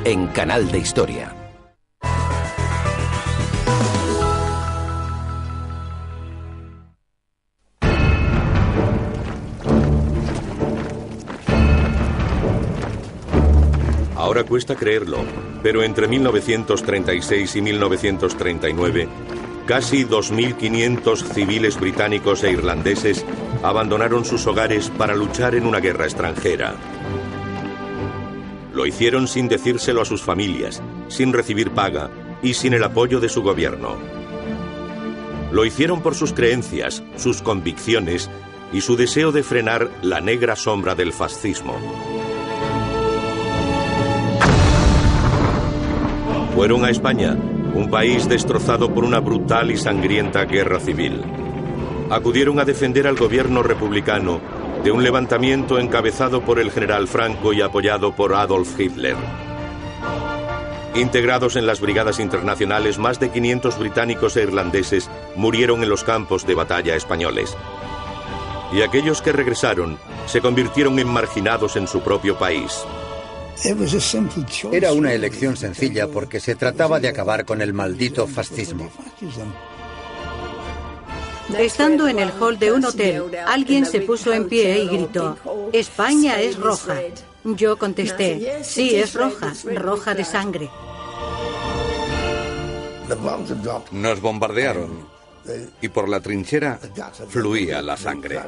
en Canal de Historia. Ahora cuesta creerlo, pero entre 1936 y 1939, casi 2.500 civiles británicos e irlandeses abandonaron sus hogares para luchar en una guerra extranjera. Lo hicieron sin decírselo a sus familias, sin recibir paga y sin el apoyo de su gobierno. Lo hicieron por sus creencias, sus convicciones y su deseo de frenar la negra sombra del fascismo. Fueron a España, un país destrozado por una brutal y sangrienta guerra civil. Acudieron a defender al gobierno republicano de un levantamiento encabezado por el general Franco y apoyado por Adolf Hitler. Integrados en las brigadas internacionales, más de 500 británicos e irlandeses murieron en los campos de batalla españoles. Y aquellos que regresaron se convirtieron en marginados en su propio país. Era una elección sencilla porque se trataba de acabar con el maldito fascismo. Estando en el hall de un hotel, alguien se puso en pie y gritó: «España es roja». Yo contesté: «Sí, es roja, roja de sangre». Nos bombardearon y por la trinchera fluía la sangre.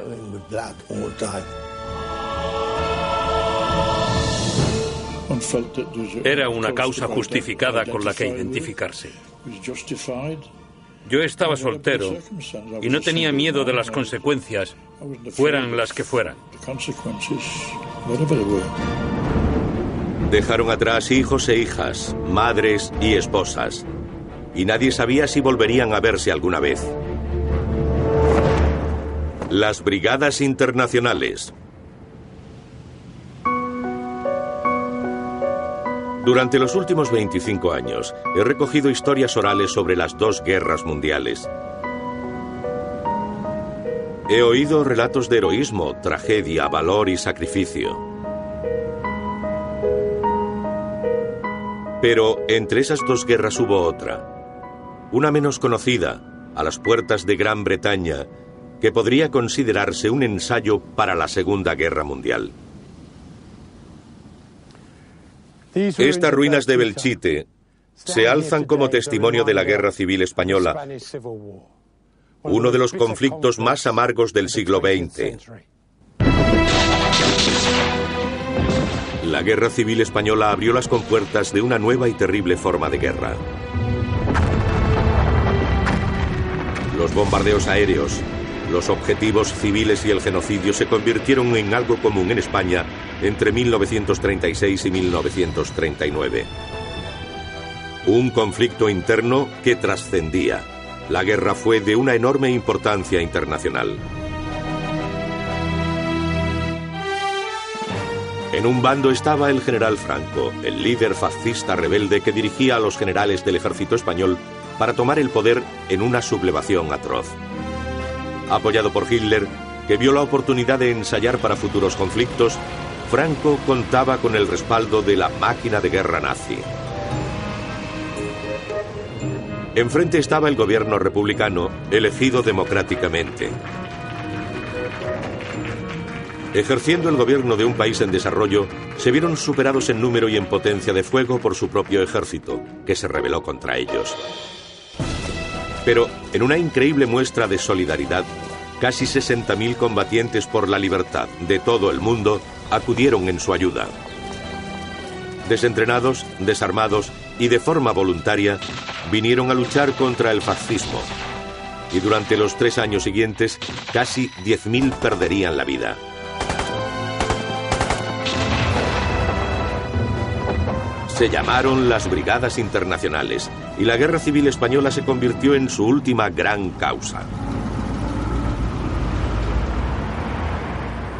Era una causa justificada con la que identificarse. Yo estaba soltero y no tenía miedo de las consecuencias, fueran las que fueran. Dejaron atrás hijos e hijas, madres y esposas. Y nadie sabía si volverían a verse alguna vez. Las brigadas internacionales. Durante los últimos 25 años he recogido historias orales sobre las dos guerras mundiales. He oído relatos de heroísmo, tragedia, valor y sacrificio. Pero entre esas dos guerras hubo otra, una menos conocida, a las puertas de Gran Bretaña, que podría considerarse un ensayo para la Segunda Guerra Mundial. Estas ruinas de Belchite se alzan como testimonio de la Guerra Civil Española, uno de los conflictos más amargos del siglo XX. La Guerra Civil Española abrió las compuertas de una nueva y terrible forma de guerra. Los bombardeos aéreos, los objetivos civiles y el genocidio se convirtieron en algo común en España entre 1936 y 1939. Un conflicto interno que trascendía. La guerra fue de una enorme importancia internacional. En un bando estaba el general Franco, el líder fascista rebelde que dirigía a los generales del ejército español para tomar el poder en una sublevación atroz. Apoyado por Hitler, que vio la oportunidad de ensayar para futuros conflictos, Franco contaba con el respaldo de la máquina de guerra nazi. Enfrente estaba el gobierno republicano, elegido democráticamente. Ejerciendo el gobierno de un país en desarrollo, se vieron superados en número y en potencia de fuego por su propio ejército, que se rebeló contra ellos. Pero, en una increíble muestra de solidaridad, casi 60.000 combatientes por la libertad de todo el mundo acudieron en su ayuda. Desentrenados, desarmados y de forma voluntaria, vinieron a luchar contra el fascismo. Y durante los 3 años siguientes, casi 10.000 perderían la vida. Se llamaron las Brigadas Internacionales y la Guerra Civil Española se convirtió en su última gran causa.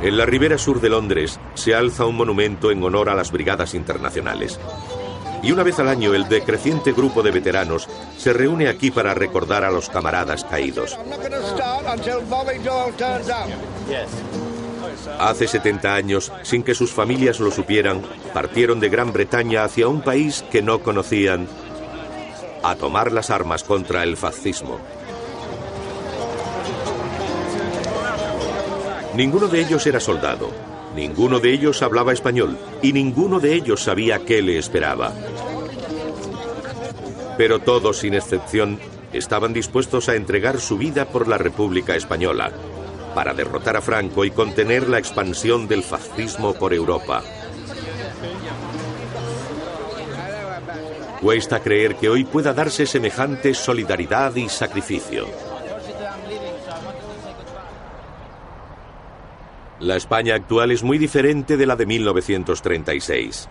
En la ribera sur de Londres se alza un monumento en honor a las Brigadas Internacionales. Y una vez al año el decreciente grupo de veteranos se reúne aquí para recordar a los camaradas caídos. Hace 70 años, sin que sus familias lo supieran, partieron de Gran Bretaña hacia un país que no conocían, a tomar las armas contra el fascismo. Ninguno de ellos era soldado, ninguno de ellos hablaba español y ninguno de ellos sabía qué le esperaba. Pero todos, sin excepción, estaban dispuestos a entregar su vida por la República Española, para derrotar a Franco y contener la expansión del fascismo por Europa. Cuesta creer que hoy pueda darse semejante solidaridad y sacrificio. La España actual es muy diferente de la de 1936.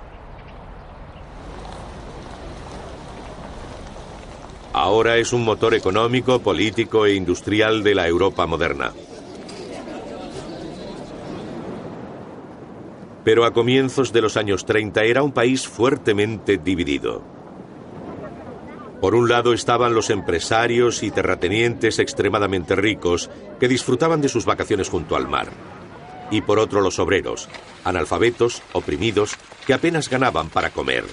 Ahora es un motor económico, político e industrial de la Europa moderna. Pero a comienzos de los años 30 era un país fuertemente dividido. Por un lado estaban los empresarios y terratenientes extremadamente ricos que disfrutaban de sus vacaciones junto al mar. Y por otro los obreros, analfabetos, oprimidos, que apenas ganaban para comer.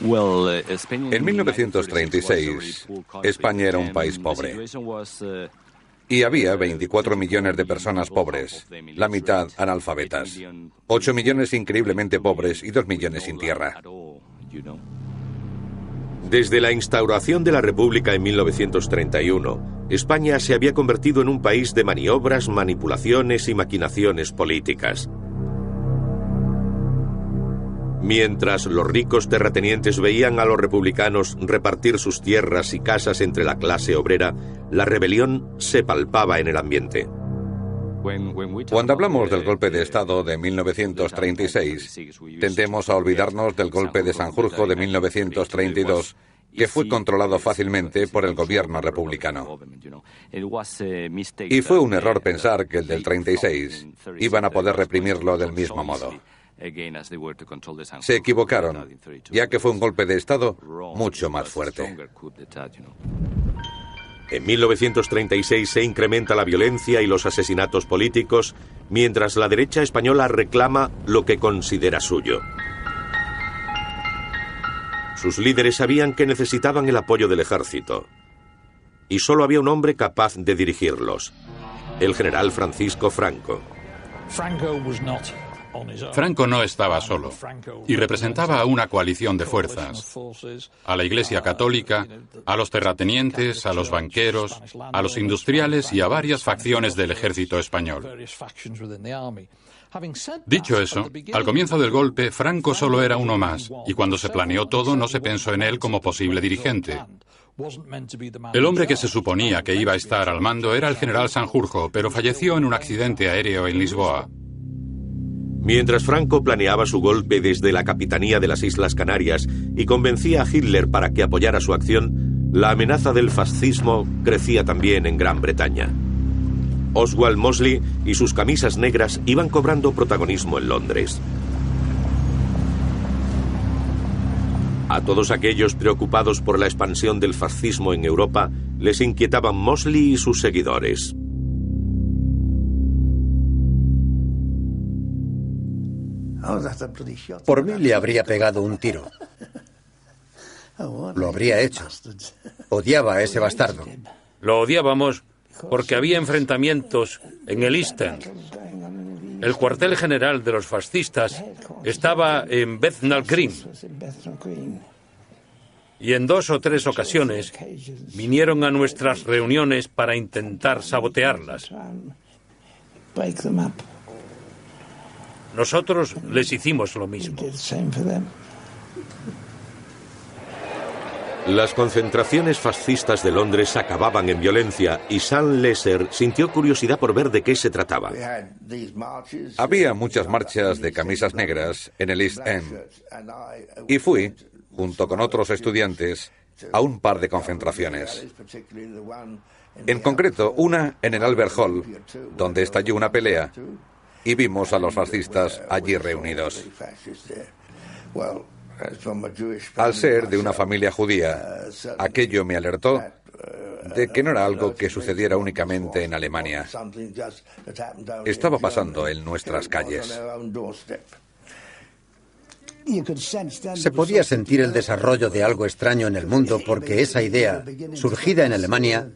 En 1936, España era un país pobre. Y había 24 millones de personas pobres, la mitad analfabetas, 8 millones increíblemente pobres y 2 millones sin tierra. Desde la instauración de la República en 1931, España se había convertido en un país de maniobras, manipulaciones y maquinaciones políticas. Mientras los ricos terratenientes veían a los republicanos repartir sus tierras y casas entre la clase obrera, la rebelión se palpaba en el ambiente. Cuando hablamos del golpe de Estado de 1936, tendemos a olvidarnos del golpe de Sanjurjo de 1932, que fue controlado fácilmente por el gobierno republicano. Y fue un error pensar que el del 36 iban a poder reprimirlo del mismo modo. Se equivocaron, ya que fue un golpe de Estado mucho más fuerte. En 1936 se incrementa la violencia y los asesinatos políticos, mientras la derecha española reclama lo que considera suyo. Sus líderes sabían que necesitaban el apoyo del ejército, y solo había un hombre capaz de dirigirlos: el general Francisco Franco. Franco no estaba solo y representaba a una coalición de fuerzas: a la Iglesia Católica, a los terratenientes, a los banqueros, a los industriales y a varias facciones del ejército español. Dicho eso, al comienzo del golpe, Franco solo era uno más, y cuando se planeó todo no se pensó en él como posible dirigente. El hombre que se suponía que iba a estar al mando era el general Sanjurjo, pero falleció en un accidente aéreo en Lisboa. Mientras Franco planeaba su golpe desde la capitanía de las Islas Canarias y convencía a Hitler para que apoyara su acción, la amenaza del fascismo crecía también en Gran Bretaña. Oswald Mosley y sus camisas negras iban cobrando protagonismo en Londres. A todos aquellos preocupados por la expansión del fascismo en Europa, les inquietaban Mosley y sus seguidores. Por mí le habría pegado un tiro. Lo habría hecho. Odiaba a ese bastardo. Lo odiábamos porque había enfrentamientos en el Eastern. El cuartel general de los fascistas estaba en Bethnal Green. Y en 2 o 3 ocasiones vinieron a nuestras reuniones para intentar sabotearlas. Nosotros les hicimos lo mismo. Las concentraciones fascistas de Londres acababan en violencia y Sam Lesser sintió curiosidad por ver de qué se trataba. Había muchas marchas de camisas negras en el East End y fui, junto con otros estudiantes, a un par de concentraciones. En concreto, una en el Albert Hall, donde estalló una pelea y vimos a los fascistas allí reunidos. Al ser de una familia judía, aquello me alertó de que no era algo que sucediera únicamente en Alemania. Estaba pasando en nuestras calles. Se podía sentir el desarrollo de algo extraño en el mundo porque esa idea, surgida en Alemania,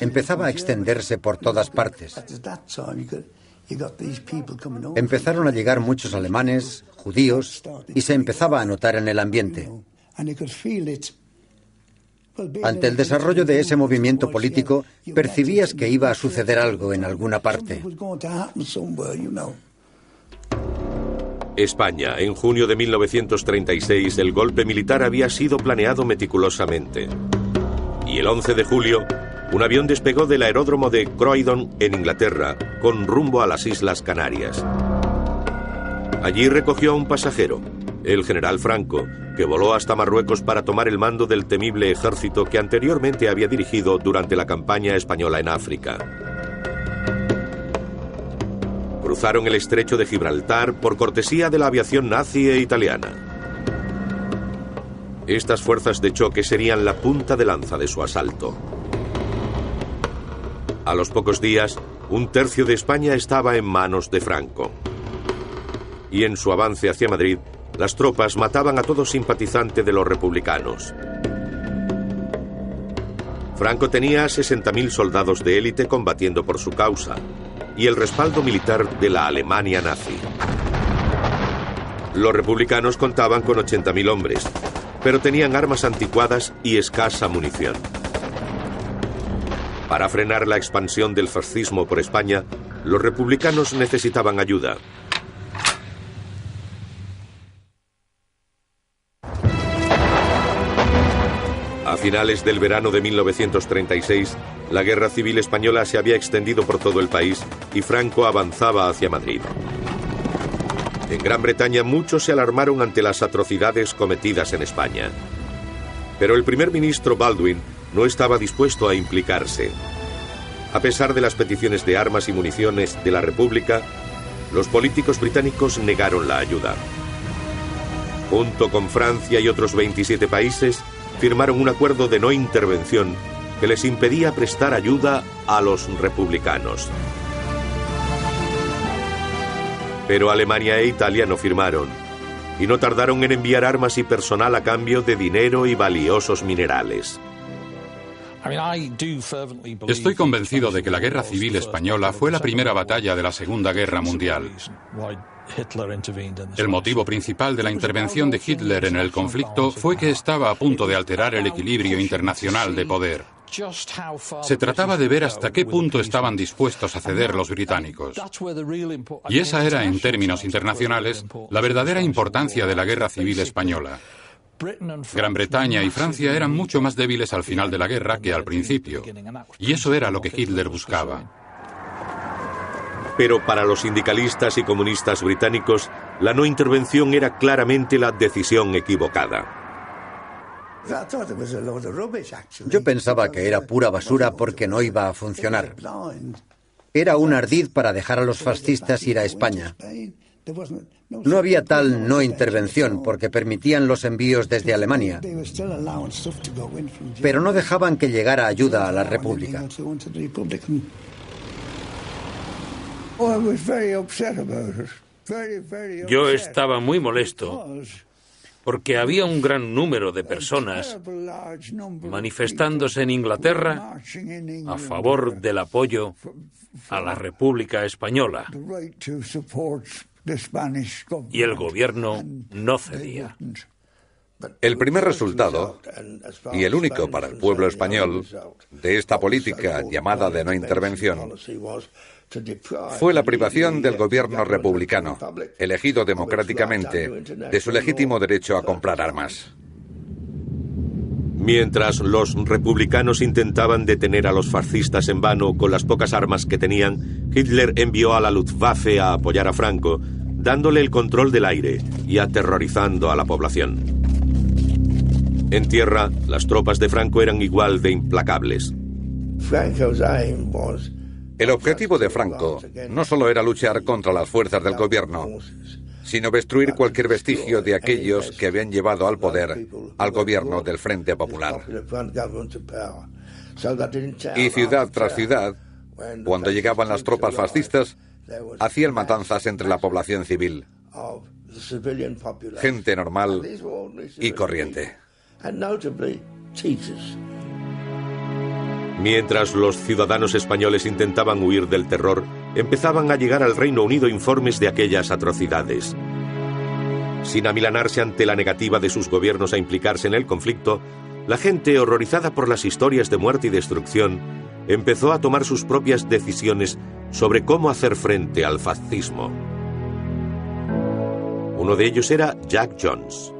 empezaba a extenderse por todas partes. Empezaron a llegar muchos alemanes, judíos, y se empezaba a notar en el ambiente. Ante el desarrollo de ese movimiento político, percibías que iba a suceder algo en alguna parte. España, en junio de 1936, el golpe militar había sido planeado meticulosamente. Y el 11 de julio, un avión despegó del aeródromo de Croydon, en Inglaterra, con rumbo a las Islas Canarias. Allí recogió a un pasajero, el general Franco, que voló hasta Marruecos para tomar el mando del temible ejército que anteriormente había dirigido durante la campaña española en África. Cruzaron el estrecho de Gibraltar por cortesía de la aviación nazi e italiana. Estas fuerzas de choque serían la punta de lanza de su asalto. A los pocos días, un tercio de España estaba en manos de Franco. Y en su avance hacia Madrid, las tropas mataban a todo simpatizante de los republicanos. Franco tenía 60.000 soldados de élite combatiendo por su causa y el respaldo militar de la Alemania nazi. Los republicanos contaban con 80.000 hombres, pero tenían armas anticuadas y escasa munición. Para frenar la expansión del fascismo por España, los republicanos necesitaban ayuda. A finales del verano de 1936, la guerra civil española se había extendido por todo el país y Franco avanzaba hacia Madrid. En Gran Bretaña muchos se alarmaron ante las atrocidades cometidas en España. Pero el primer ministro Baldwin no estaba dispuesto a implicarse. A pesar de las peticiones de armas y municiones de la República, los políticos británicos negaron la ayuda. Junto con Francia y otros 27 países, firmaron un acuerdo de no intervención que les impedía prestar ayuda a los republicanos. Pero Alemania e Italia no firmaron, y no tardaron en enviar armas y personal a cambio de dinero y valiosos minerales. Estoy convencido de que la Guerra Civil Española fue la primera batalla de la Segunda Guerra Mundial. El motivo principal de la intervención de Hitler en el conflicto fue que estaba a punto de alterar el equilibrio internacional de poder. Se trataba de ver hasta qué punto estaban dispuestos a ceder los británicos. Y esa era, en términos internacionales, la verdadera importancia de la Guerra Civil Española. Gran Bretaña y Francia eran mucho más débiles al final de la guerra que al principio. Y eso era lo que Hitler buscaba. Pero para los sindicalistas y comunistas británicos, la no intervención era claramente la decisión equivocada. Yo pensaba que era pura basura porque no iba a funcionar. Era un ardid para dejar a los fascistas ir a España. No había tal no intervención porque permitían los envíos desde Alemania, pero no dejaban que llegara ayuda a la República. Yo estaba muy molesto porque había un gran número de personas manifestándose en Inglaterra a favor del apoyo a la República Española. Y el gobierno no cedía. El primer resultado, y el único para el pueblo español, de esta política llamada de no intervención, fue la privación del gobierno republicano, elegido democráticamente, de su legítimo derecho a comprar armas. Mientras los republicanos intentaban detener a los fascistas en vano con las pocas armas que tenían, Hitler envió a la Luftwaffe a apoyar a Franco, dándole el control del aire y aterrorizando a la población. En tierra, las tropas de Franco eran igual de implacables. El objetivo de Franco no solo era luchar contra las fuerzas del gobierno, sino destruir cualquier vestigio de aquellos que habían llevado al poder al gobierno del Frente Popular. Y ciudad tras ciudad, cuando llegaban las tropas fascistas, hacían matanzas entre la población civil, gente normal y corriente. Mientras los ciudadanos españoles intentaban huir del terror, empezaban a llegar al Reino Unido informes de aquellas atrocidades. Sin amilanarse ante la negativa de sus gobiernos a implicarse en el conflicto, la gente, horrorizada por las historias de muerte y destrucción, empezó a tomar sus propias decisiones sobre cómo hacer frente al fascismo. Uno de ellos era Jack Jones.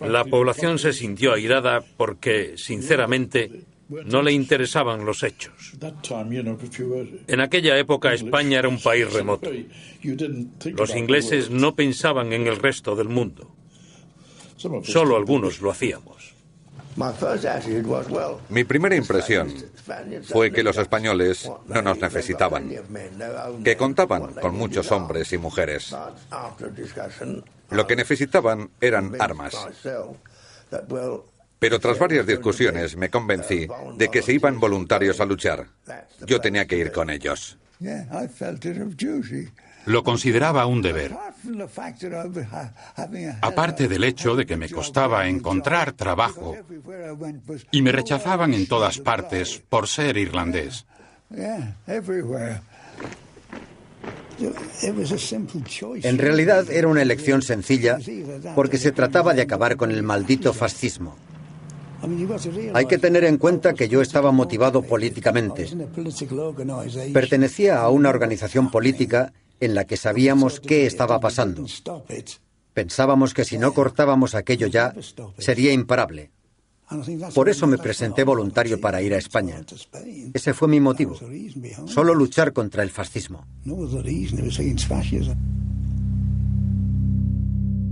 La población se sintió airada porque, sinceramente, no le interesaban los hechos. En aquella época España era un país remoto. Los ingleses no pensaban en el resto del mundo. Solo algunos lo hacíamos. Mi primera impresión fue que los españoles no nos necesitaban, que contaban con muchos hombres y mujeres. Lo que necesitaban eran armas. Pero tras varias discusiones me convencí de que se iban voluntarios a luchar. Yo tenía que ir con ellos. Lo consideraba un deber. Aparte del hecho de que me costaba encontrar trabajo y me rechazaban en todas partes por ser irlandés. En realidad era una elección sencilla porque se trataba de acabar con el maldito fascismo. Hay que tener en cuenta que yo estaba motivado políticamente. Pertenecía a una organización política en la que sabíamos qué estaba pasando. Pensábamos que si no cortábamos aquello ya, sería imparable. Por eso me presenté voluntario para ir a España. Ese fue mi motivo. Solo luchar contra el fascismo.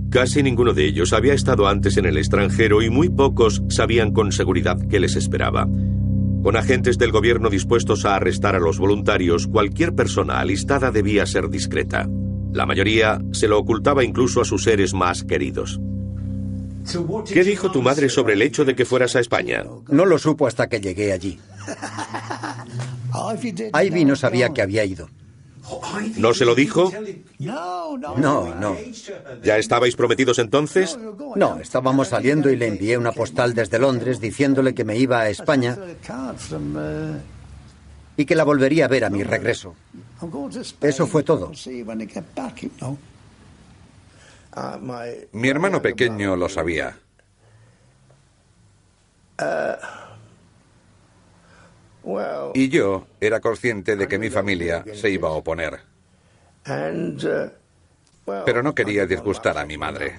Casi ninguno de ellos había estado antes en el extranjero y muy pocos sabían con seguridad qué les esperaba. Con agentes del gobierno dispuestos a arrestar a los voluntarios, cualquier persona alistada debía ser discreta. La mayoría se lo ocultaba incluso a sus seres más queridos. ¿Qué dijo tu madre sobre el hecho de que fueras a España? No lo supo hasta que llegué allí. Ivy no sabía que había ido. ¿No se lo dijo? No. ¿Ya estabais prometidos entonces? No, estábamos saliendo y le envié una postal desde Londres diciéndole que me iba a España y que la volvería a ver a mi regreso. Eso fue todo. Mi hermano pequeño lo sabía. Y yo era consciente de que mi familia se iba a oponer. Pero no quería disgustar a mi madre.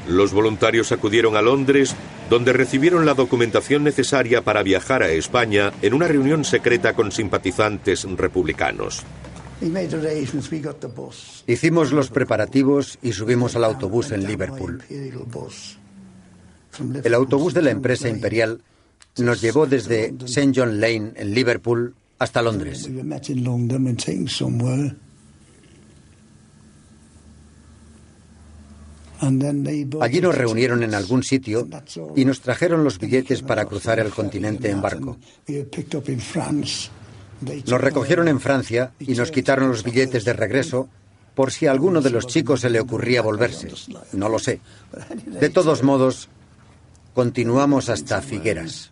Los voluntarios acudieron a Londres, donde recibieron la documentación necesaria para viajar a España en una reunión secreta con simpatizantes republicanos. Hicimos los preparativos y subimos al autobús en Liverpool. El autobús de la empresa imperial nos llevó desde St. John Lane en Liverpool hasta Londres. Allí nos reunieron en algún sitio y nos trajeron los billetes para cruzar el continente en barco. Nos recogieron en Francia y nos quitaron los billetes de regreso por si a alguno de los chicos se le ocurría volverse. No lo sé. De todos modos, continuamos hasta Figueras.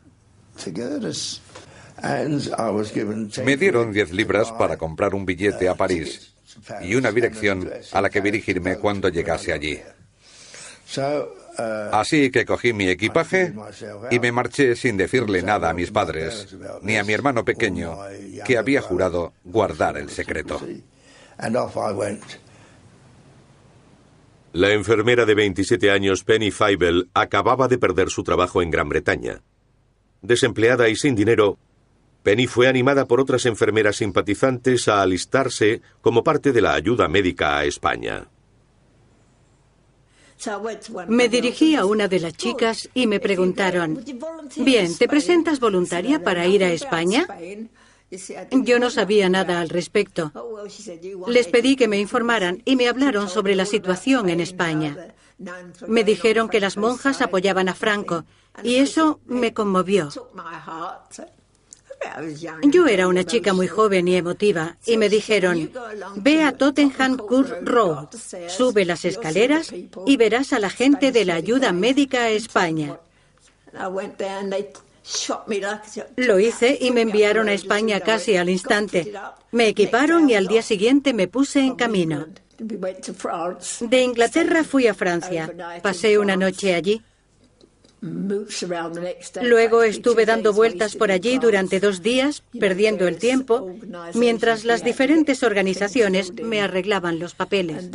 Me dieron 10 libras para comprar un billete a París y una dirección a la que dirigirme cuando llegase allí. Así que cogí mi equipaje y me marché sin decirle nada a mis padres, ni a mi hermano pequeño, que había jurado guardar el secreto. La enfermera de 27 años, Penny Fievel, acababa de perder su trabajo en Gran Bretaña. Desempleada y sin dinero, Penny fue animada por otras enfermeras simpatizantes a alistarse como parte de la ayuda médica a España. Me dirigí a una de las chicas y me preguntaron: bien, ¿te presentas voluntaria para ir a España? Yo no sabía nada al respecto. Les pedí que me informaran y me hablaron sobre la situación en España. Me dijeron que las monjas apoyaban a Franco y eso me conmovió. Yo era una chica muy joven y emotiva y me dijeron: ve a Tottenham Court Road, sube las escaleras y verás a la gente de la ayuda médica a España. Lo hice y me enviaron a España casi al instante. Me equiparon y al día siguiente me puse en camino. De Inglaterra fui a Francia. Pasé una noche allí. Luego estuve dando vueltas por allí durante 2 días, perdiendo el tiempo, mientras las diferentes organizaciones me arreglaban los papeles.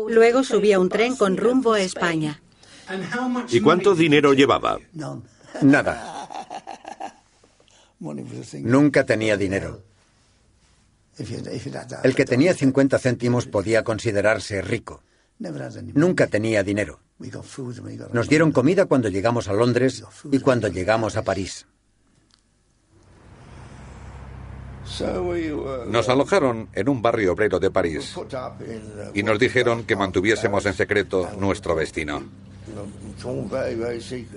Luego subí a un tren con rumbo a España. ¿Y cuánto dinero llevaba? Nada. Nunca tenía dinero. El que tenía 50 céntimos podía considerarse rico. Nunca tenía dinero. Nos dieron comida cuando llegamos a Londres y cuando llegamos a París. Nos alojaron en un barrio obrero de París y nos dijeron que mantuviésemos en secreto nuestro destino.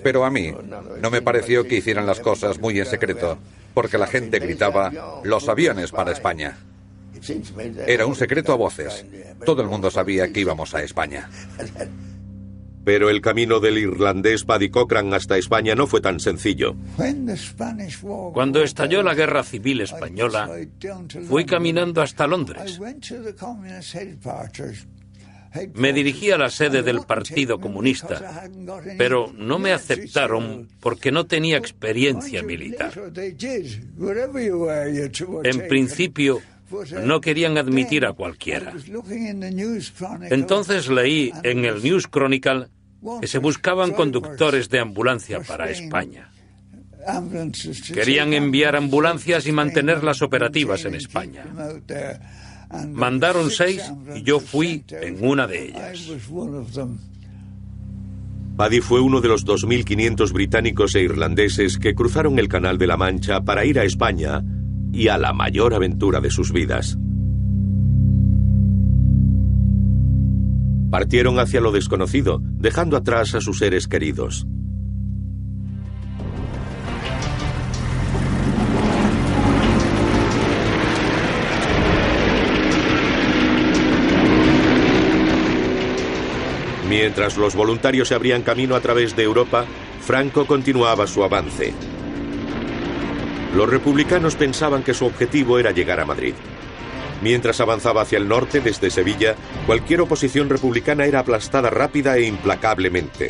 Pero a mí no me pareció que hicieran las cosas muy en secreto, porque la gente gritaba: los aviones para España. Era un secreto a voces. Todo el mundo sabía que íbamos a España. Pero el camino del irlandés Paddy Cochrane hasta España no fue tan sencillo. Cuando estalló la Guerra Civil Española, fui caminando hasta Londres. Me dirigí a la sede del Partido Comunista, pero no me aceptaron porque no tenía experiencia militar. En principio, no querían admitir a cualquiera. Entonces leí en el News Chronicle que se buscaban conductores de ambulancia para España. Querían enviar ambulancias y mantenerlas operativas en España. Mandaron 6 y yo fui en una de ellas. Paddy fue uno de los 2.500 británicos e irlandeses que cruzaron el Canal de la Mancha para ir a España y a la mayor aventura de sus vidas. Partieron hacia lo desconocido, dejando atrás a sus seres queridos. Mientras los voluntarios se abrían camino a través de Europa, Franco continuaba su avance. Los republicanos pensaban que su objetivo era llegar a Madrid. Mientras avanzaba hacia el norte desde Sevilla, cualquier oposición republicana era aplastada rápida e implacablemente.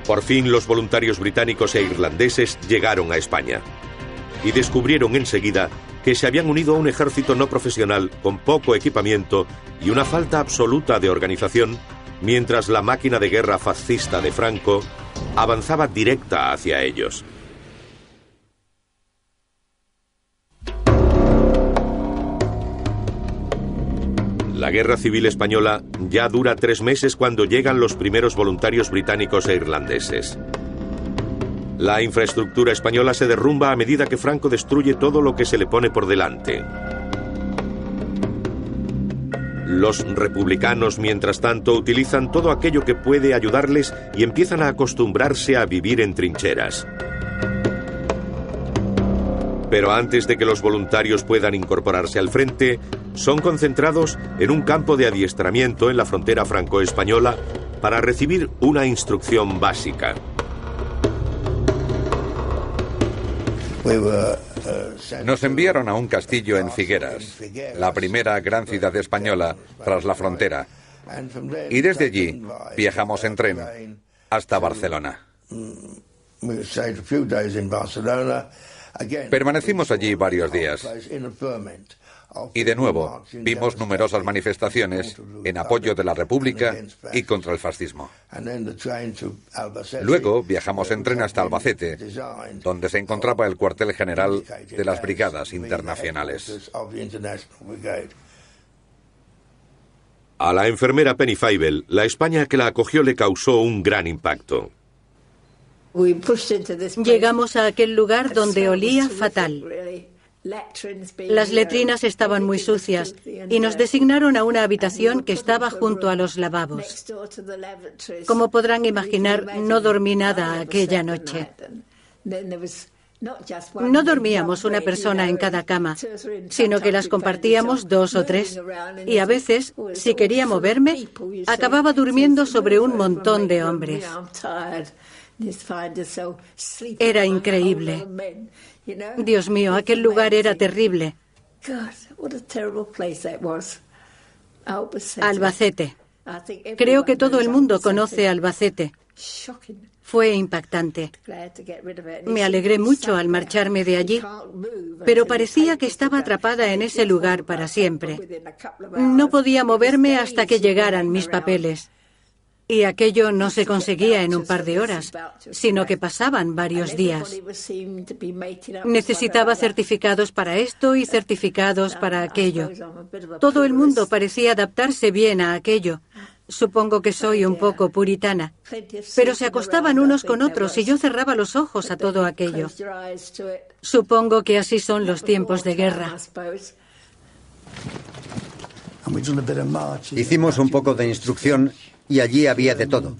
Por fin los voluntarios británicos e irlandeses llegaron a España y descubrieron enseguida que se habían unido a un ejército no profesional con poco equipamiento y una falta absoluta de organización, mientras la máquina de guerra fascista de Franco avanzaba directa hacia ellos. La Guerra Civil Española ya dura 3 meses cuando llegan los primeros voluntarios británicos e irlandeses. La infraestructura española se derrumba a medida que Franco destruye todo lo que se le pone por delante. Los republicanos, mientras tanto, utilizan todo aquello que puede ayudarles y empiezan a acostumbrarse a vivir en trincheras. Pero antes de que los voluntarios puedan incorporarse al frente, son concentrados en un campo de adiestramiento en la frontera franco-española para recibir una instrucción básica. Nos enviaron a un castillo en Figueras, la primera gran ciudad española tras la frontera, y desde allí viajamos en tren hasta Barcelona. Permanecimos allí varios días y de nuevo vimos numerosas manifestaciones en apoyo de la República y contra el fascismo. Luego viajamos en tren hasta Albacete, donde se encontraba el cuartel general de las Brigadas Internacionales. A la enfermera Penny Feibel, la España que la acogió le causó un gran impacto. Llegamos a aquel lugar donde olía fatal. Las letrinas estaban muy sucias y nos designaron a una habitación que estaba junto a los lavabos. Como podrán imaginar, no dormí nada aquella noche. No dormíamos una persona en cada cama, sino que las compartíamos 2 o 3. Y a veces, si quería moverme, acababa durmiendo sobre un montón de hombres. Era increíble. Dios mío, aquel lugar era terrible. Albacete. Creo que todo el mundo conoce Albacete. Fue impactante. Me alegré mucho al marcharme de allí, pero parecía que estaba atrapada en ese lugar para siempre. No podía moverme hasta que llegaran mis papeles. Y aquello no se conseguía en un par de horas, sino que pasaban varios días. Necesitaba certificados para esto y certificados para aquello. Todo el mundo parecía adaptarse bien a aquello. Supongo que soy un poco puritana. Pero se acostaban unos con otros y yo cerraba los ojos a todo aquello. Supongo que así son los tiempos de guerra. Hicimos un poco de instrucción y allí había de todo.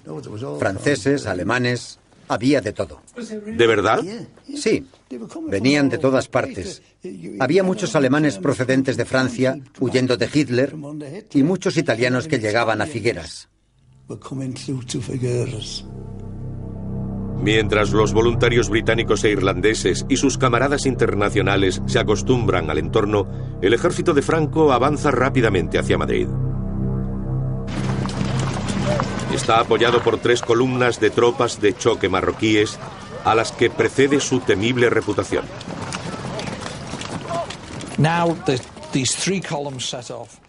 Franceses, alemanes, había de todo. ¿De verdad? Sí, venían de todas partes. Había muchos alemanes procedentes de Francia, huyendo de Hitler, y muchos italianos que llegaban a Figueras. Mientras los voluntarios británicos e irlandeses y sus camaradas internacionales se acostumbran al entorno, el ejército de Franco avanza rápidamente hacia Madrid. Está apoyado por 3 columnas de tropas de choque marroquíes a las que precede su temible reputación.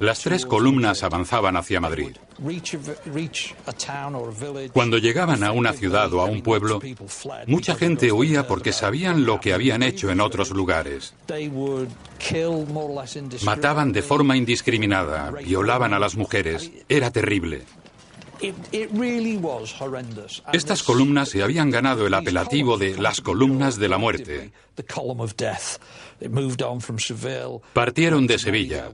Las 3 columnas avanzaban hacia Madrid. Cuando llegaban a una ciudad o a un pueblo, mucha gente huía porque sabían lo que habían hecho en otros lugares. Mataban de forma indiscriminada, violaban a las mujeres. Era terrible. Estas columnas se habían ganado el apelativo de las columnas de la muerte. Partieron de Sevilla,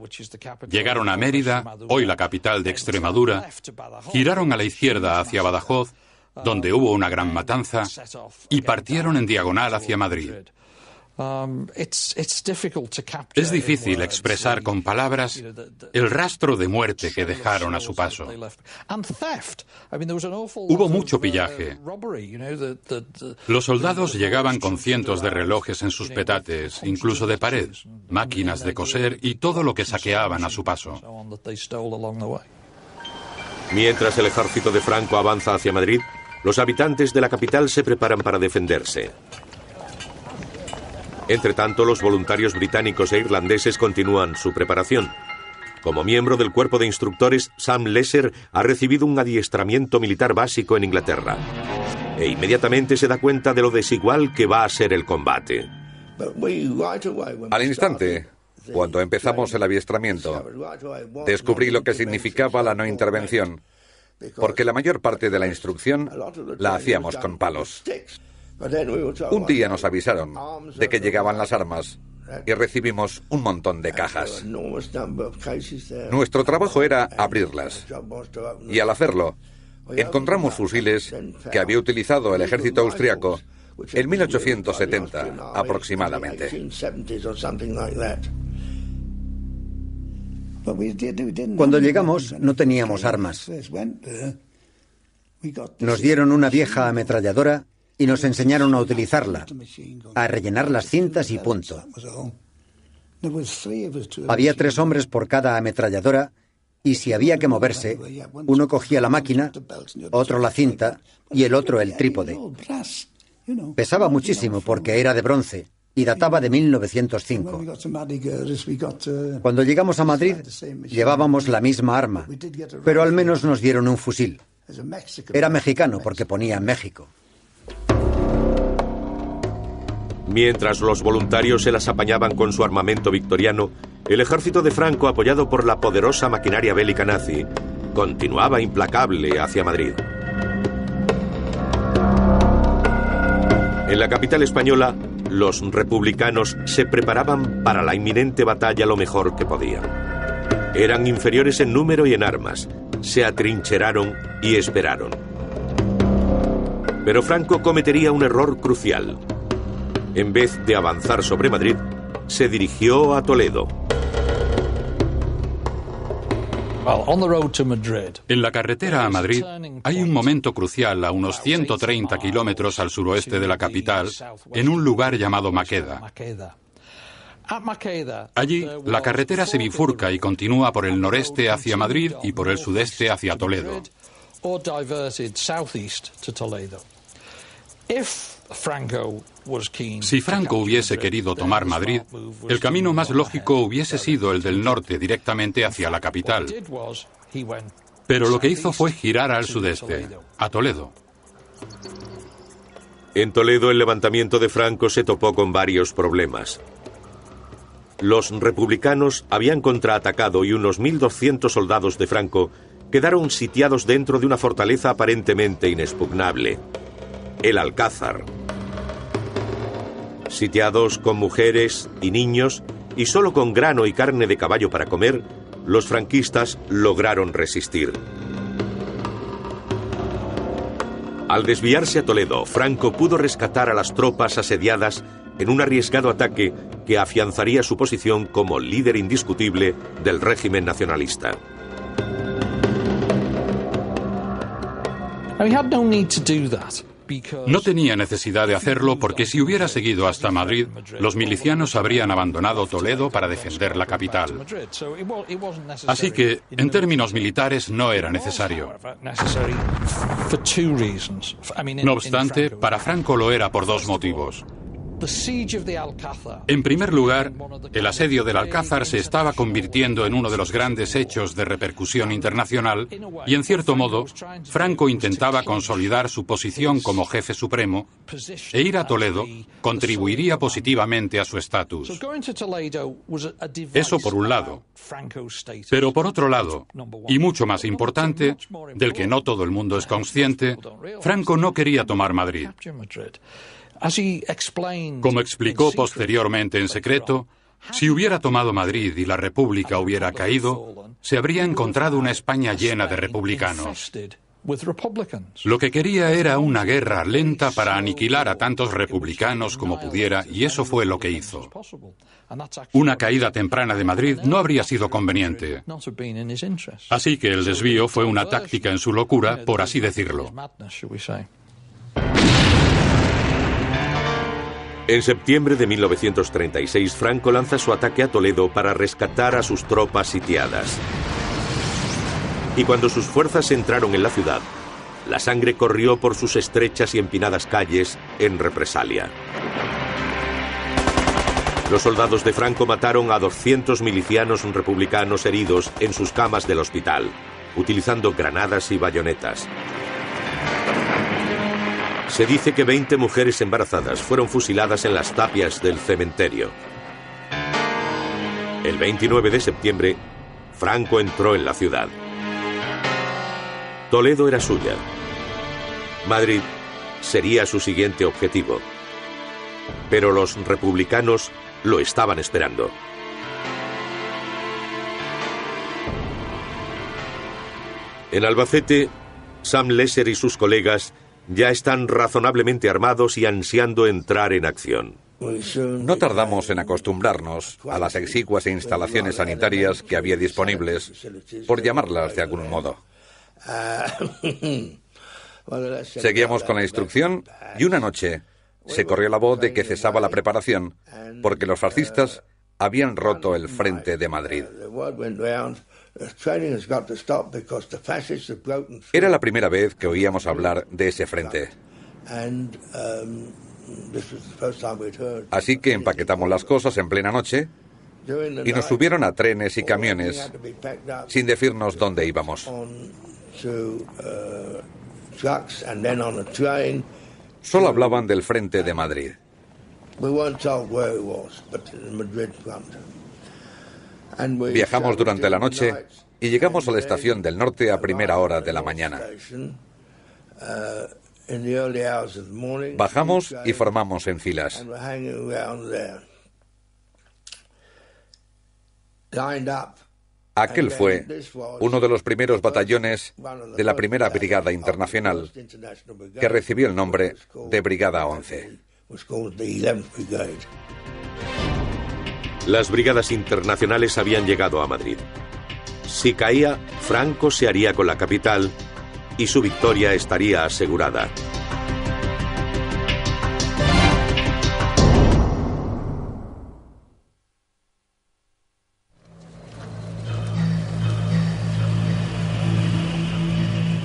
llegaron a Mérida, hoy la capital de Extremadura, giraron a la izquierda hacia Badajoz, donde hubo una gran matanza, y partieron en diagonal hacia Madrid. Es difícil expresar con palabras el rastro de muerte que dejaron a su paso. Hubo mucho pillaje. Los soldados llegaban con cientos de relojes en sus petates, incluso de pared, máquinas de coser y todo lo que saqueaban a su paso. Mientras el ejército de Franco avanza hacia Madrid, los habitantes de la capital se preparan para defenderse. Entretanto, los voluntarios británicos e irlandeses continúan su preparación. Como miembro del cuerpo de instructores, Sam Lesser ha recibido un adiestramiento militar básico en Inglaterra. E inmediatamente se da cuenta de lo desigual que va a ser el combate. Al instante, cuando empezamos el adiestramiento, descubrí lo que significaba la no intervención, porque la mayor parte de la instrucción la hacíamos con palos. Un día nos avisaron de que llegaban las armas y recibimos un montón de cajas. Nuestro trabajo era abrirlas y al hacerlo encontramos fusiles que había utilizado el ejército austriaco en 1870 aproximadamente. Cuando llegamos no teníamos armas. Nos dieron una vieja ametralladora y nos enseñaron a utilizarla, a rellenar las cintas y punto. Había 3 hombres por cada ametralladora y si había que moverse, uno cogía la máquina, otro la cinta y el otro el trípode. Pesaba muchísimo porque era de bronce y databa de 1905. Cuando llegamos a Madrid, llevábamos la misma arma, pero al menos nos dieron un fusil. Era mexicano porque ponía México. Mientras los voluntarios se las apañaban con su armamento victoriano, el ejército de Franco, apoyado por la poderosa maquinaria bélica nazi, continuaba implacable hacia Madrid. En la capital española, los republicanos se preparaban para la inminente batalla lo mejor que podían. Eran inferiores en número y en armas, se atrincheraron y esperaron. Pero Franco cometería un error crucial. En vez de avanzar sobre Madrid, se dirigió a Toledo. En la carretera a Madrid hay un momento crucial a unos 130 kilómetros al suroeste de la capital, en un lugar llamado Maqueda. Allí, la carretera se bifurca y continúa por el noreste hacia Madrid y por el sudeste hacia Toledo. Si Franco hubiese querido tomar Madrid, el camino más lógico hubiese sido el del norte, directamente hacia la capital. Pero lo que hizo fue girar al sudeste, a Toledo. En Toledo, el levantamiento de Franco se topó con varios problemas. Los republicanos habían contraatacado y unos 1.200 soldados de Franco quedaron sitiados dentro de una fortaleza aparentemente inexpugnable, el Alcázar. Sitiados con mujeres y niños y solo con grano y carne de caballo para comer, los franquistas lograron resistir. Al desviarse a Toledo, Franco pudo rescatar a las tropas asediadas en un arriesgado ataque que afianzaría su posición como líder indiscutible del régimen nacionalista. No tenía necesidad de hacerlo porque si hubiera seguido hasta Madrid, los milicianos habrían abandonado Toledo para defender la capital. Así que, en términos militares, no era necesario. No obstante, para Franco lo era por dos motivos. En primer lugar, el asedio del Alcázar se estaba convirtiendo en uno de los grandes hechos de repercusión internacional y, en cierto modo, Franco intentaba consolidar su posición como jefe supremo e ir a Toledo contribuiría positivamente a su estatus. Eso por un lado. Pero por otro lado, y mucho más importante, del que no todo el mundo es consciente, Franco no quería tomar Madrid. Como explicó posteriormente en secreto, si hubiera tomado Madrid y la República hubiera caído, se habría encontrado una España llena de republicanos. Lo que quería era una guerra lenta para aniquilar a tantos republicanos como pudiera, y eso fue lo que hizo. Una caída temprana de Madrid no habría sido conveniente. Así que el desvío fue una táctica en su locura, por así decirlo. En septiembre de 1936, Franco lanza su ataque a Toledo para rescatar a sus tropas sitiadas. Y cuando sus fuerzas entraron en la ciudad, la sangre corrió por sus estrechas y empinadas calles en represalia. Los soldados de Franco mataron a 200 milicianos republicanos heridos en sus camas del hospital, utilizando granadas y bayonetas. Se dice que 20 mujeres embarazadas fueron fusiladas en las tapias del cementerio. El 29 de septiembre, Franco entró en la ciudad. Toledo era suya. Madrid sería su siguiente objetivo. Pero los republicanos lo estaban esperando. En Albacete, Sam Lesser y sus colegas ya están razonablemente armados y ansiando entrar en acción. No tardamos en acostumbrarnos a las exiguas instalaciones sanitarias que había disponibles, por llamarlas de algún modo. Seguíamos con la instrucción y una noche se corrió la voz de que cesaba la preparación porque los fascistas habían roto el frente de Madrid. Era la primera vez que oíamos hablar de ese frente. Así que empaquetamos las cosas en plena noche y nos subieron a trenes y camiones sin decirnos dónde íbamos. Solo hablaban del frente de Madrid. Viajamos durante la noche y llegamos a la estación del norte a primera hora de la mañana. Bajamos y formamos en filas. Aquel fue uno de los primeros batallones de la primera Brigada Internacional, que recibió el nombre de Brigada 11. Las brigadas internacionales habían llegado a Madrid. Si caía, Franco se haría con la capital y su victoria estaría asegurada.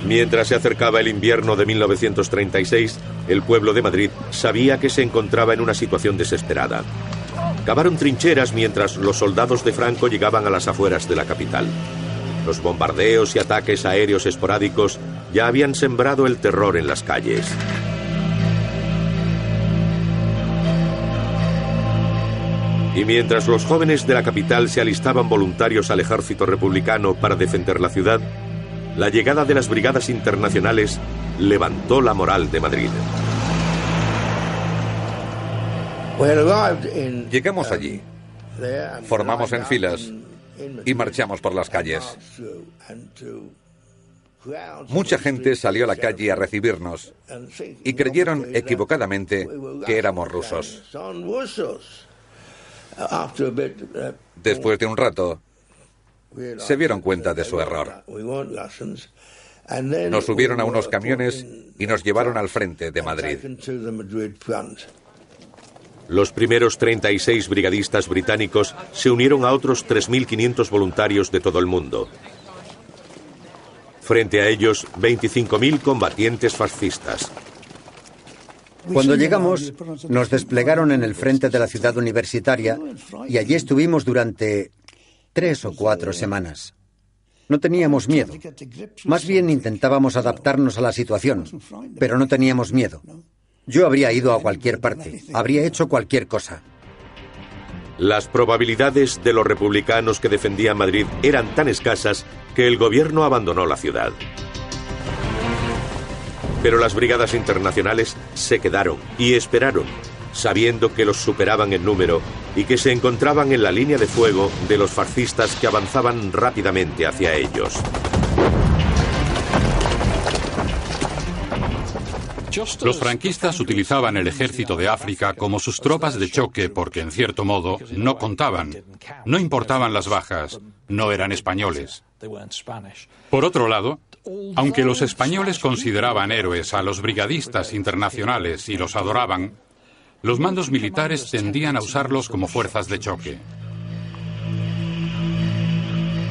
Mientras se acercaba el invierno de 1936, el pueblo de Madrid sabía que se encontraba en una situación desesperada. Cavaron trincheras mientras los soldados de Franco llegaban a las afueras de la capital. Los bombardeos y ataques aéreos esporádicos ya habían sembrado el terror en las calles. Y mientras los jóvenes de la capital se alistaban voluntarios al ejército republicano para defender la ciudad, la llegada de las brigadas internacionales levantó la moral de Madrid. Llegamos allí, formamos en filas y marchamos por las calles. Mucha gente salió a la calle a recibirnos y creyeron equivocadamente que éramos rusos. Después de un rato, se dieron cuenta de su error. Nos subieron a unos camiones y nos llevaron al frente de Madrid. Los primeros 36 brigadistas británicos se unieron a otros 3.500 voluntarios de todo el mundo. Frente a ellos, 25.000 combatientes fascistas. Cuando llegamos, nos desplegaron en el frente de la ciudad universitaria y allí estuvimos durante 3 o 4 semanas. No teníamos miedo. Más bien intentábamos adaptarnos a la situación, pero no teníamos miedo. Yo habría ido a cualquier parte, habría hecho cualquier cosa. Las probabilidades de los republicanos que defendían Madrid eran tan escasas que el gobierno abandonó la ciudad. Pero las brigadas internacionales se quedaron y esperaron, sabiendo que los superaban en número y que se encontraban en la línea de fuego de los fascistas que avanzaban rápidamente hacia ellos. Los franquistas utilizaban el ejército de África como sus tropas de choque porque, en cierto modo, no contaban. No importaban las bajas, no eran españoles. Por otro lado, aunque los españoles consideraban héroes a los brigadistas internacionales y los adoraban, los mandos militares tendían a usarlos como fuerzas de choque.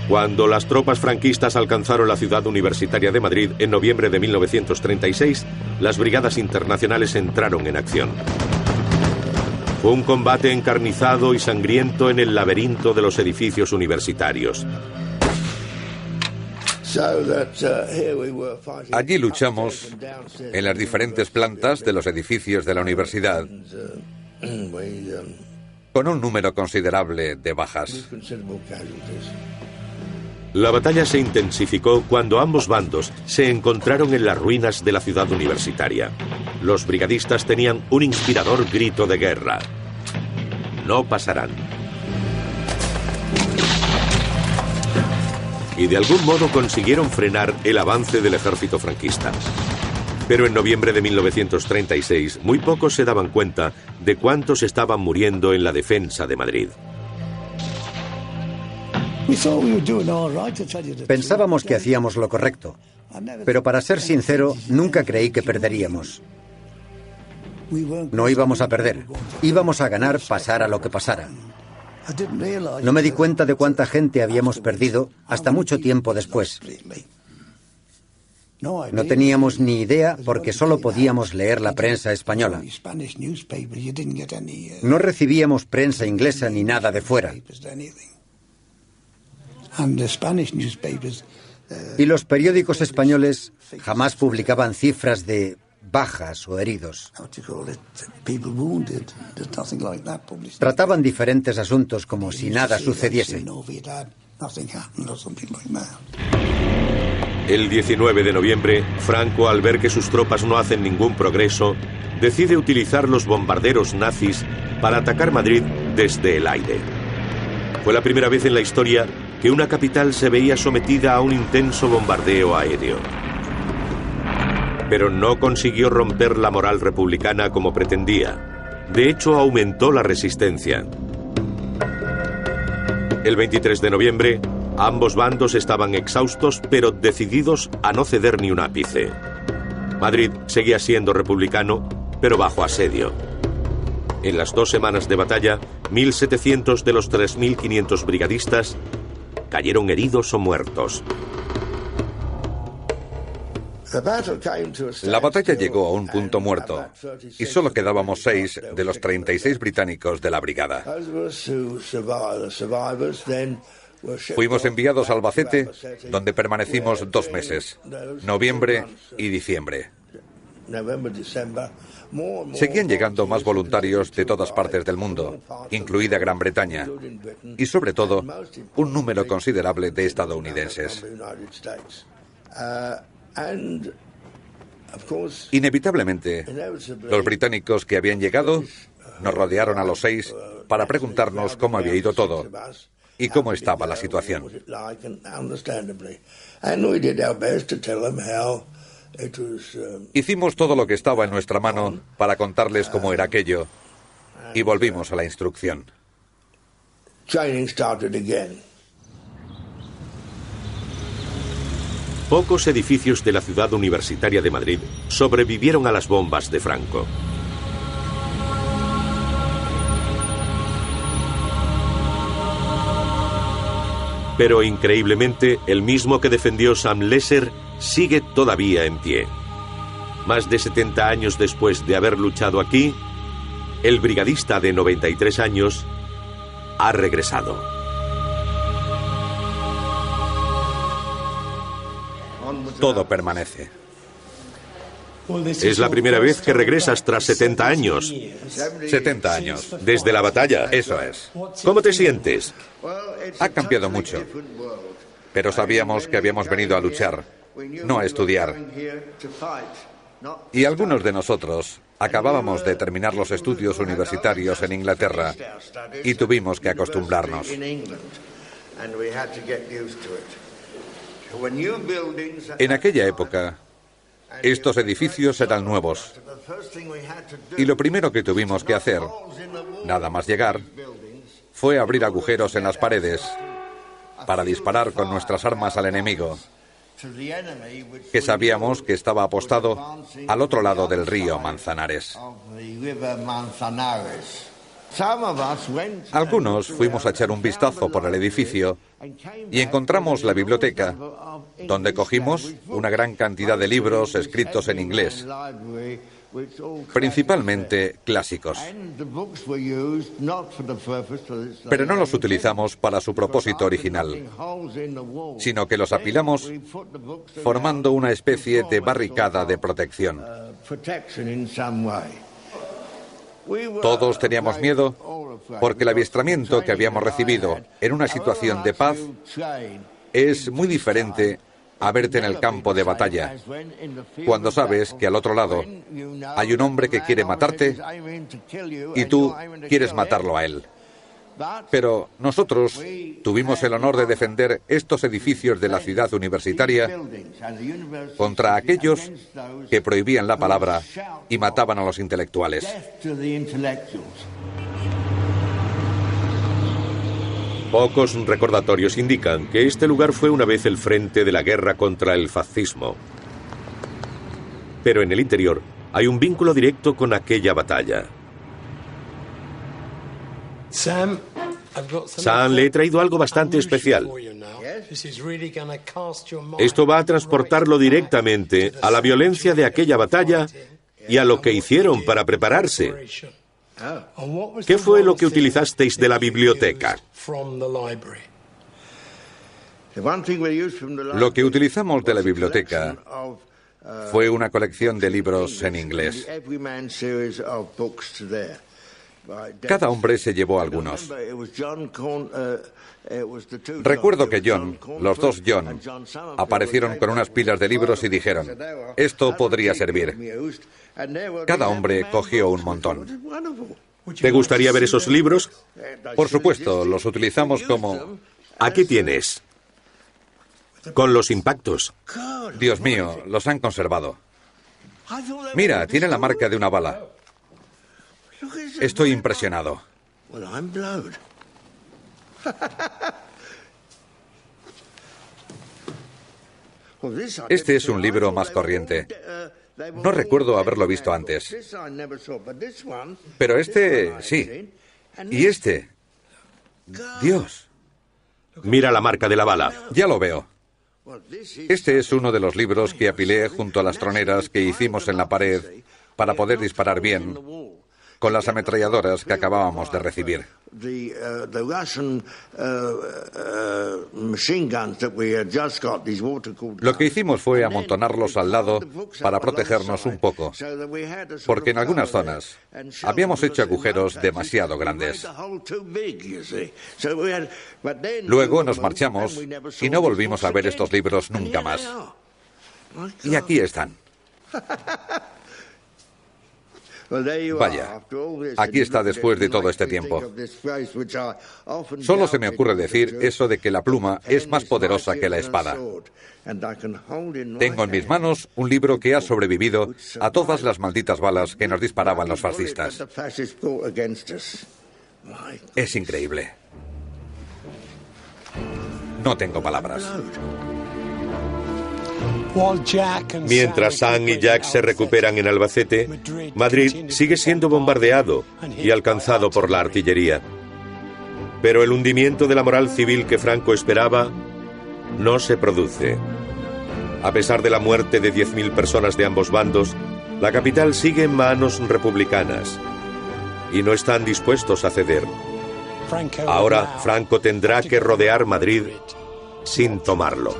Cuando las tropas franquistas alcanzaron la ciudad universitaria de Madrid en noviembre de 1936, las brigadas internacionales entraron en acción. Fue un combate encarnizado y sangriento en el laberinto de los edificios universitarios. Allí luchamos en las diferentes plantas de los edificios de la universidad, con un número considerable de bajas. La batalla se intensificó cuando ambos bandos se encontraron en las ruinas de la ciudad universitaria. Los brigadistas tenían un inspirador grito de guerra: no pasarán. Y de algún modo consiguieron frenar el avance del ejército franquista. Pero en noviembre de 1936, muy pocos se daban cuenta de cuántos estaban muriendo en la defensa de Madrid. Pensábamos que hacíamos lo correcto, pero para ser sincero, nunca creí que perderíamos. No íbamos a perder, íbamos a ganar pasara lo que pasara. No me di cuenta de cuánta gente habíamos perdido hasta mucho tiempo después. No teníamos ni idea porque solo podíamos leer la prensa española. No recibíamos prensa inglesa ni nada de fuera. Y los periódicos españoles jamás publicaban cifras de bajas o heridos. Trataban diferentes asuntos como si nada sucediese. El 19 de noviembre, Franco, al ver que sus tropas no hacen ningún progreso, decide utilizar los bombarderos nazis para atacar Madrid desde el aire. Fue la primera vez en la historia que una capital se veía sometida a un intenso bombardeo aéreo. Pero no consiguió romper la moral republicana como pretendía. De hecho, aumentó la resistencia. El 23 de noviembre, ambos bandos estaban exhaustos, pero decididos a no ceder ni un ápice. Madrid seguía siendo republicano, pero bajo asedio. En las 2 semanas de batalla, 1.700 de los 3.500 brigadistas cayeron heridos o muertos. La batalla llegó a un punto muerto y solo quedábamos 6 de los 36 británicos de la brigada. Fuimos enviados a Albacete, donde permanecimos 2 meses, noviembre y diciembre. Seguían llegando más voluntarios de todas partes del mundo, incluida Gran Bretaña, y sobre todo, un número considerable de estadounidenses. Inevitablemente, los británicos que habían llegado nos rodearon a los 6 para preguntarnos cómo había ido todo y cómo estaba la situación. Hicimos todo lo que estaba en nuestra mano para contarles cómo era aquello y volvimos a la instrucción. Pocos edificios de la ciudad universitaria de Madrid sobrevivieron a las bombas de Franco. Pero increíblemente, el mismo que defendió Sam Lesser sigue todavía en pie. Más de 70 años después de haber luchado aquí, el brigadista de 93 años ha regresado. Todo permanece. Es la primera vez que regresas tras 70 años. 70 años. Desde la batalla. Eso es. ¿Cómo te sientes? Ha cambiado mucho. Pero sabíamos que habíamos venido a luchar, no a estudiar. Y algunos de nosotros acabábamos de terminar los estudios universitarios en Inglaterra y tuvimos que acostumbrarnos. En aquella época, estos edificios eran nuevos. Y lo primero que tuvimos que hacer, nada más llegar, fue abrir agujeros en las paredes para disparar con nuestras armas al enemigo, que sabíamos que estaba apostado al otro lado del río Manzanares. Algunos fuimos a echar un vistazo por el edificio y encontramos la biblioteca, donde cogimos una gran cantidad de libros escritos en inglés, principalmente clásicos. Pero no los utilizamos para su propósito original, sino que los apilamos formando una especie de barricada de protección. Todos teníamos miedo porque el avistamiento que habíamos recibido en una situación de paz es muy diferente a verte en el campo de batalla, cuando sabes que al otro lado hay un hombre que quiere matarte y tú quieres matarlo a él. Pero nosotros tuvimos el honor de defender estos edificios de la ciudad universitaria contra aquellos que prohibían la palabra y mataban a los intelectuales. Pocos recordatorios indican que este lugar fue una vez el frente de la guerra contra el fascismo. Pero en el interior hay un vínculo directo con aquella batalla. Sam, le he traído algo bastante especial. Esto va a transportarlo directamente a la violencia de aquella batalla y a lo que hicieron para prepararse. ¿Qué fue lo que utilizasteis de la biblioteca? Lo que utilizamos de la biblioteca fue una colección de libros en inglés. Cada hombre se llevó algunos. Recuerdo que John, los dos John, aparecieron con unas pilas de libros y dijeron, esto podría servir. Cada hombre cogió un montón. ¿Te gustaría ver esos libros? Por supuesto, los utilizamos como... Aquí tienes. Con los impactos. Dios mío, los han conservado. Mira, tiene la marca de una bala. Estoy impresionado. Este es un libro más corriente. No recuerdo haberlo visto antes. Pero este, sí. Y este... Dios. Mira la marca de la bala. Ya lo veo. Este es uno de los libros que apilé junto a las troneras que hicimos en la pared para poder disparar bien con las ametralladoras que acabábamos de recibir. Lo que hicimos fue amontonarlos al lado para protegernos un poco, porque en algunas zonas habíamos hecho agujeros demasiado grandes. Luego nos marchamos y no volvimos a ver estos libros nunca más. Y aquí están. Vaya, aquí está después de todo este tiempo. Solo se me ocurre decir eso de que la pluma es más poderosa que la espada. Tengo en mis manos un libro que ha sobrevivido a todas las malditas balas que nos disparaban los fascistas. Es increíble. No tengo palabras. Mientras Sam y Jack se recuperan en Albacete, Madrid sigue siendo bombardeado y alcanzado por la artillería. Pero el hundimiento de la moral civil que Franco esperaba no se produce. A pesar de la muerte de 10.000 personas de ambos bandos, la capital sigue en manos republicanas y no están dispuestos a ceder. Ahora Franco tendrá que rodear Madrid sin tomarlo.